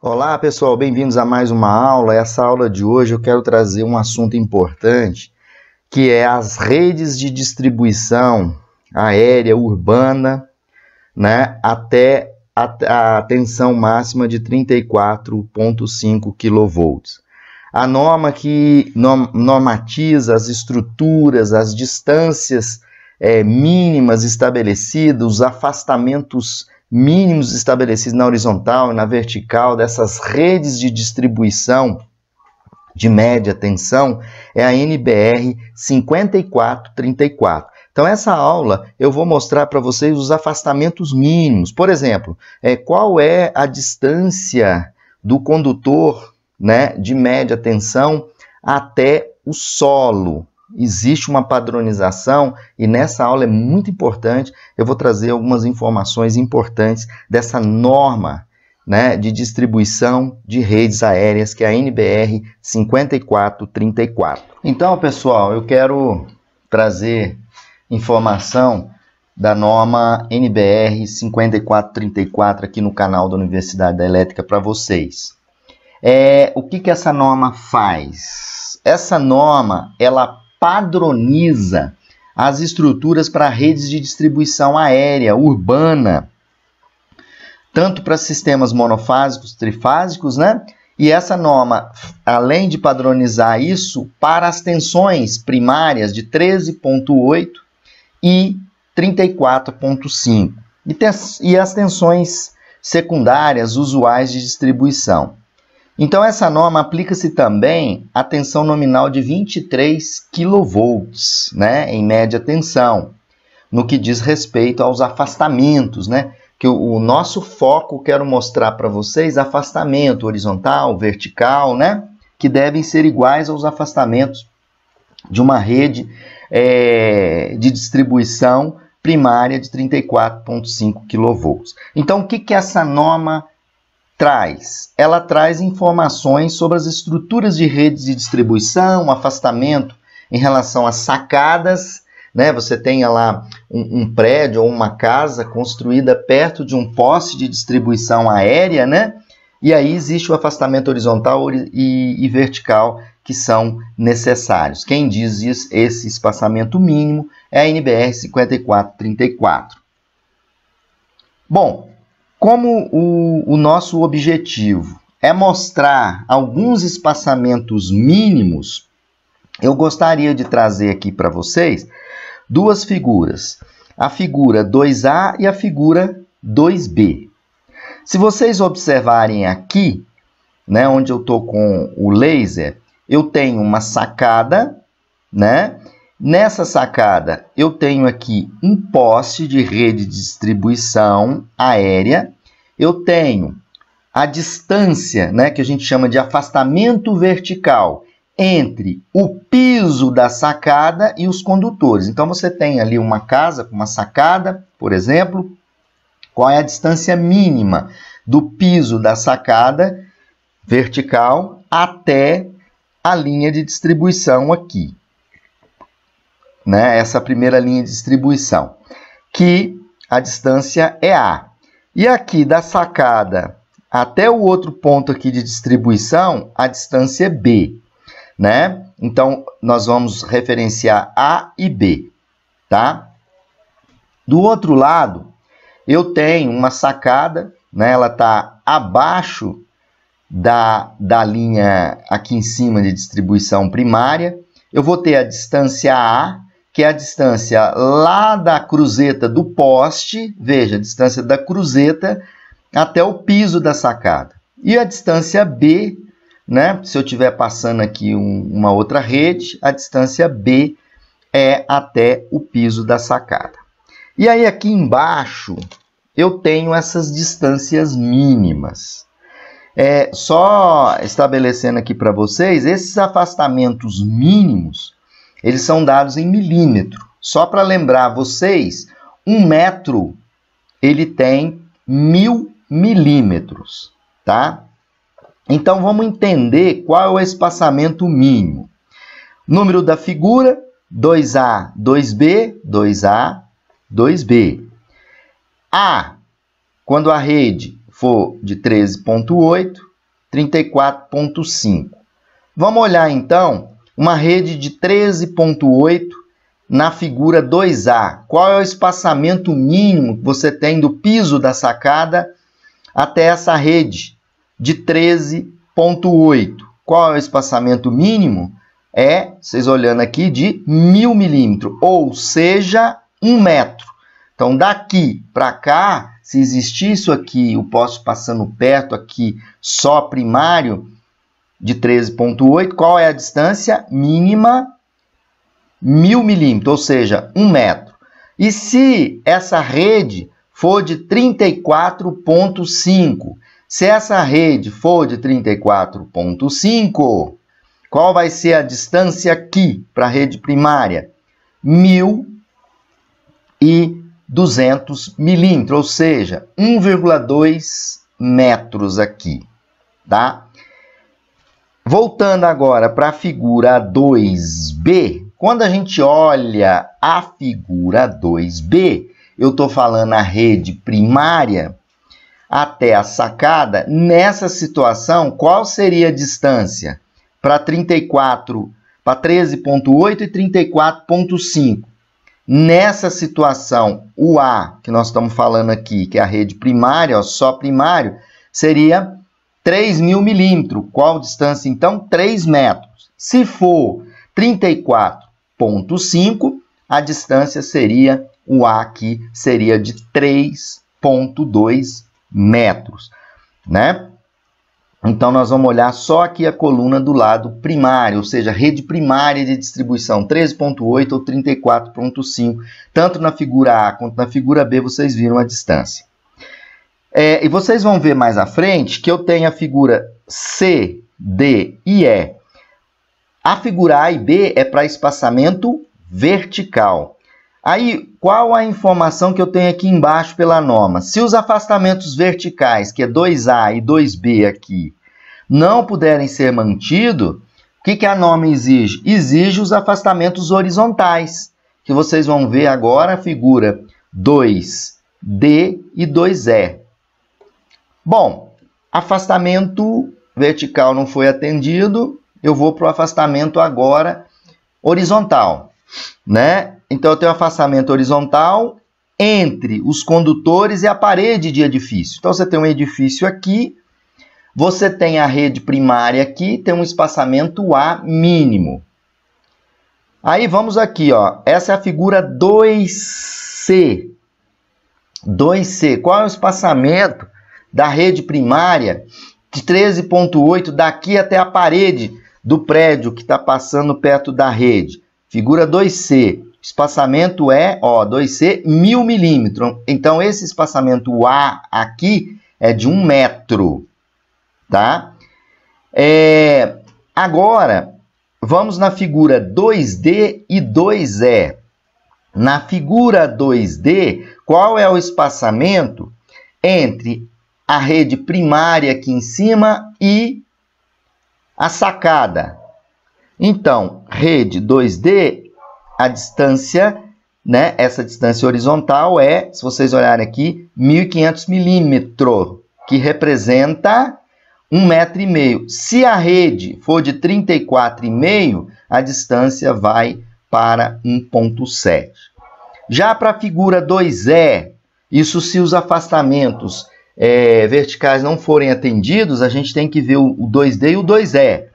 Olá pessoal, bem-vindos a mais uma aula. Essa aula de hoje eu quero trazer um assunto importante, que é as redes de distribuição aérea urbana, né, até a tensão máxima de 34,5 kV. A norma que normatiza as estruturas, as distâncias mínimas estabelecidas, os afastamentos mínimos estabelecidos na horizontal e na vertical dessas redes de distribuição de média tensão é a NBR 5434. Então, essa aula eu vou mostrar para vocês os afastamentos mínimos. Por exemplo, qual é a distância do condutor, né, de média tensão até o solo. Existe uma padronização e nessa aula é muito importante, eu vou trazer algumas informações importantes dessa norma, né, de distribuição de redes aéreas, que é a NBR 5434. Então, pessoal, eu quero trazer informação da norma NBR 5434 aqui no canal da Universidade da Elétrica para vocês. O que essa norma faz? Essa norma, ela padroniza as estruturas para redes de distribuição aérea urbana, tanto para sistemas monofásicos, trifásicos, né? E essa norma, além de padronizar isso, para as tensões primárias de 13,8 e 34,5 e as tensões secundárias usuais de distribuição. Então, essa norma aplica-se também à tensão nominal de 23 kV, né, em média tensão, no que diz respeito aos afastamentos, né, que o nosso foco, quero mostrar para vocês, afastamento horizontal, vertical, né, que devem ser iguais aos afastamentos de uma rede de distribuição primária de 34,5 kV. Então, o que essa norma traz? Ela traz informações sobre as estruturas de redes de distribuição, afastamento em relação às sacadas, né? Você tem lá um prédio ou uma casa construída perto de um poste de distribuição aérea, né? E aí existe o afastamento horizontal e vertical que são necessários. Quem diz esse espaçamento mínimo é a NBR 5434. Bom, como o nosso objetivo é mostrar alguns espaçamentos mínimos, eu gostaria de trazer aqui para vocês duas figuras, a figura 2A e a figura 2B. Se vocês observarem aqui, né, onde eu estou com o laser, eu tenho uma sacada, né? Nessa sacada, eu tenho aqui um poste de rede de distribuição aérea. Eu tenho a distância, né, que a gente chama de afastamento vertical entre o piso da sacada e os condutores. Então, você tem ali uma casa com uma sacada, por exemplo. Qual é a distância mínima do piso da sacada vertical até a linha de distribuição aqui? Né? Essa primeira linha de distribuição, que a distância é A. E aqui da sacada até o outro ponto aqui de distribuição, a distância é B. Né? Então, nós vamos referenciar A e B. Tá? Do outro lado, eu tenho uma sacada, né? Ela está abaixo da linha aqui em cima de distribuição primária. Eu vou ter a distância A, que é a distância lá da cruzeta do poste, veja, a distância da cruzeta até o piso da sacada. E a distância B, né, se eu estiver passando aqui uma outra rede, a distância B é até o piso da sacada. E aí aqui embaixo eu tenho essas distâncias mínimas. Só estabelecendo aqui para vocês, esses afastamentos mínimos, eles são dados em milímetro. Só para lembrar vocês, 1 metro, ele tem 1000 milímetros, tá? Então, vamos entender qual é o espaçamento mínimo. Número da figura, 2A, 2B, 2A, 2B. A, quando a rede for de 13,8, 34,5. Vamos olhar, então, uma rede de 13,8 na figura 2A. Qual é o espaçamento mínimo que você tem do piso da sacada até essa rede de 13,8? Qual é o espaçamento mínimo? Vocês olhando aqui, de 1000 milímetros, ou seja, 1 metro. Então, daqui para cá, se existir isso aqui, o poste passando perto aqui, só primário, de 13,8, qual é a distância mínima? 1000 milímetros, ou seja, 1 metro. E se essa rede for de 34,5, se essa rede for de 34,5, qual vai ser a distância aqui para a rede primária? 1.200 milímetros, ou seja, 1,2 metros aqui, tá? Voltando agora para a figura 2B, quando a gente olha a figura 2B, eu estou falando a rede primária até a sacada. Nessa situação, qual seria a distância para 13,8 e 34,5? Nessa situação, o A, que nós estamos falando aqui, que é a rede primária, ó, só primário, seria 3.000 milímetros. Qual distância, então? 3 metros. Se for 34,5, a distância seria, o A aqui, seria de 3,2 metros, né? Então, nós vamos olhar só aqui a coluna do lado primário, ou seja, rede primária de distribuição 13,8 ou 34,5. Tanto na figura A quanto na figura B, vocês viram a distância. E vocês vão ver mais à frente que eu tenho a figura C, D e E. A figura A e B é para espaçamento vertical. Aí, qual a informação que eu tenho aqui embaixo pela norma? Se os afastamentos verticais, que é 2A e 2B aqui, não puderem ser mantidos, o que a norma exige? Exige os afastamentos horizontais, que vocês vão ver agora a figura 2D e 2E. Bom, afastamento vertical não foi atendido, eu vou para o afastamento agora horizontal, né? Então, eu tenho afastamento horizontal entre os condutores e a parede de edifício. Então, você tem um edifício aqui, você tem a rede primária aqui, tem um espaçamento A mínimo. Aí, vamos aqui, ó. Essa é a figura 2C. 2C, qual é o espaçamento da rede primária de 13,8 daqui até a parede do prédio que está passando perto da rede? Figura 2C. Espaçamento é, ó, 2C, 1000 milímetros. Então, esse espaçamento A aqui é de 1 metro, tá? Agora, vamos na figura 2D e 2E. Na figura 2D, qual é o espaçamento entre a rede primária aqui em cima e a sacada? Então, rede 2D, a distância, né, essa distância horizontal é, se vocês olharem aqui, 1.500 milímetros, que representa 1,5 metro. Se a rede for de 34,5, a distância vai para 1,7. Já para a figura 2E, isso se os afastamentos verticais não forem atendidos, a gente tem que ver o 2D e o 2E.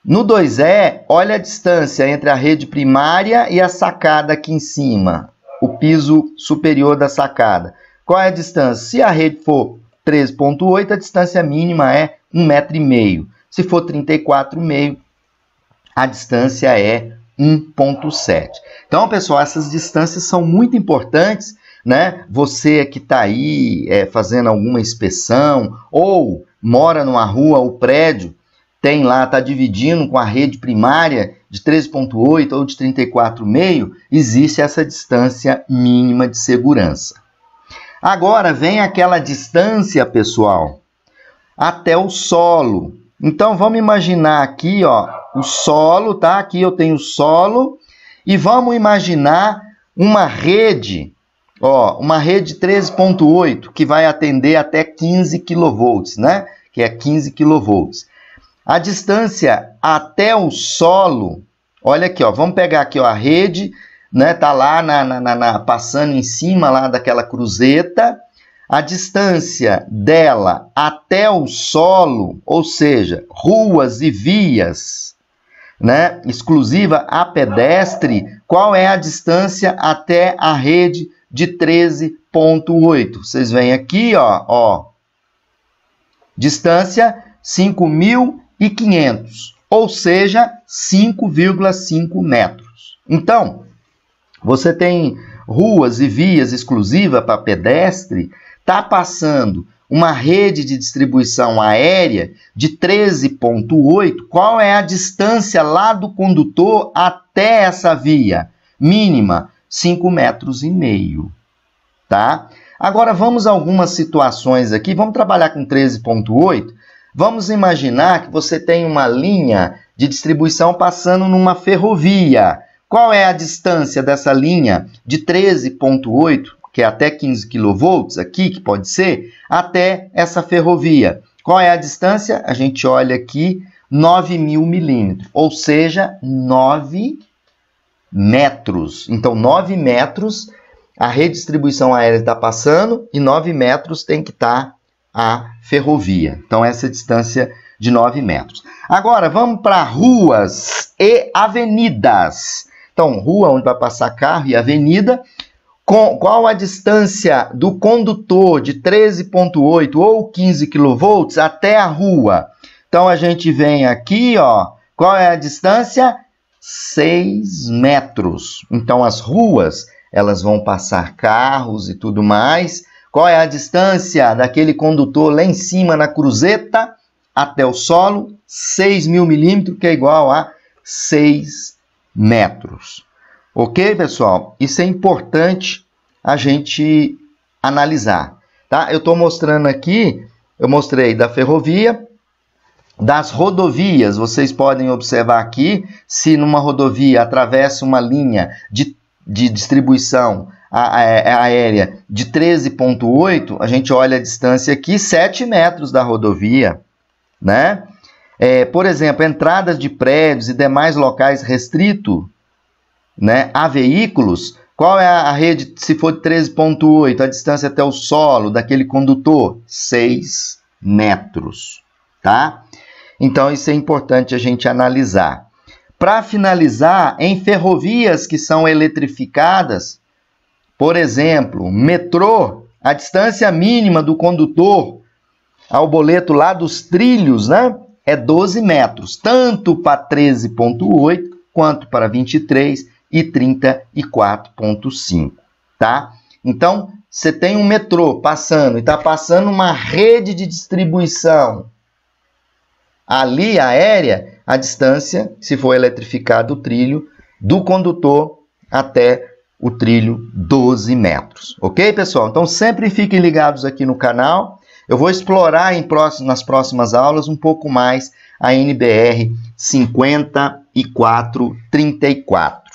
No 2E, olha a distância entre a rede primária e a sacada aqui em cima, o piso superior da sacada. Qual é a distância? Se a rede for 13,8, a distância mínima é 1,5 metro. Se for 34,5, a distância é 1,7. Então, pessoal, essas distâncias são muito importantes, né? Você que está aí fazendo alguma inspeção ou mora numa rua ou prédio, tem lá, está dividindo com a rede primária de 13,8 ou de 34,5, existe essa distância mínima de segurança. Agora vem aquela distância, pessoal, até o solo. Então, vamos imaginar aqui, ó, o solo, tá? Aqui eu tenho o solo e vamos imaginar uma rede, ó, uma rede 13,8 que vai atender até 15 kV, né? que é 15 kV. A distância até o solo, olha aqui, ó, vamos pegar aqui, ó, a rede, né, tá lá passando em cima lá daquela cruzeta. A distância dela até o solo, ou seja, ruas e vias, né, exclusiva a pedestre, qual é a distância até a rede de 13,8? Vocês veem aqui, ó, distância 5.500, ou seja, 5,5 metros. Então, você tem ruas e vias exclusivas para pedestre, está passando uma rede de distribuição aérea de 13,8, qual é a distância lá do condutor até essa via? Mínima, 5,5 metros, tá? Agora, vamos a algumas situações aqui, vamos trabalhar com 13,8. Vamos imaginar que você tem uma linha de distribuição passando numa ferrovia. Qual é a distância dessa linha de 13,8, que é até 15 kV aqui, que pode ser, até essa ferrovia? Qual é a distância? A gente olha aqui, 9.000 milímetros, ou seja, 9 metros. Então, 9 metros, a redistribuição aérea está passando e 9 metros tem que estar a ferrovia. Então, essa é a distância de 9 metros. Agora, vamos para ruas e avenidas. Então, rua onde vai passar carro e avenida. Qual a distância do condutor de 13,8 ou 15 kV até a rua? Então, a gente vem aqui, ó. Qual é a distância? 6 metros. Então, as ruas, elas vão passar carros e tudo mais. Qual é a distância daquele condutor lá em cima na cruzeta até o solo? 6.000 milímetros, que é igual a 6 metros. Ok, pessoal? Isso é importante a gente analisar, tá? Eu estou mostrando aqui, eu mostrei da ferrovia, das rodovias. Vocês podem observar aqui, se numa rodovia atravessa uma linha de distribuição aérea de 13,8, a gente olha a distância aqui, 7 metros da rodovia, né? Por exemplo, entradas de prédios e demais locais restritos, né, a veículos, qual é a rede, se for de 13,8, a distância até o solo daquele condutor? 6 metros, tá? Então, isso é importante a gente analisar. Para finalizar, em ferrovias que são eletrificadas, por exemplo, metrô, a distância mínima do condutor ao boleto lá dos trilhos, né, é 12 metros, tanto para 13,8 quanto para 23 e 34,5, tá? Então, você tem um metrô passando e está passando uma rede de distribuição ali aérea, a distância, se for eletrificado o trilho, do condutor até o trilho, 12 metros. Ok, pessoal? Então, sempre fiquem ligados aqui no canal. Eu vou explorar nas próximas aulas um pouco mais a NBR 5434.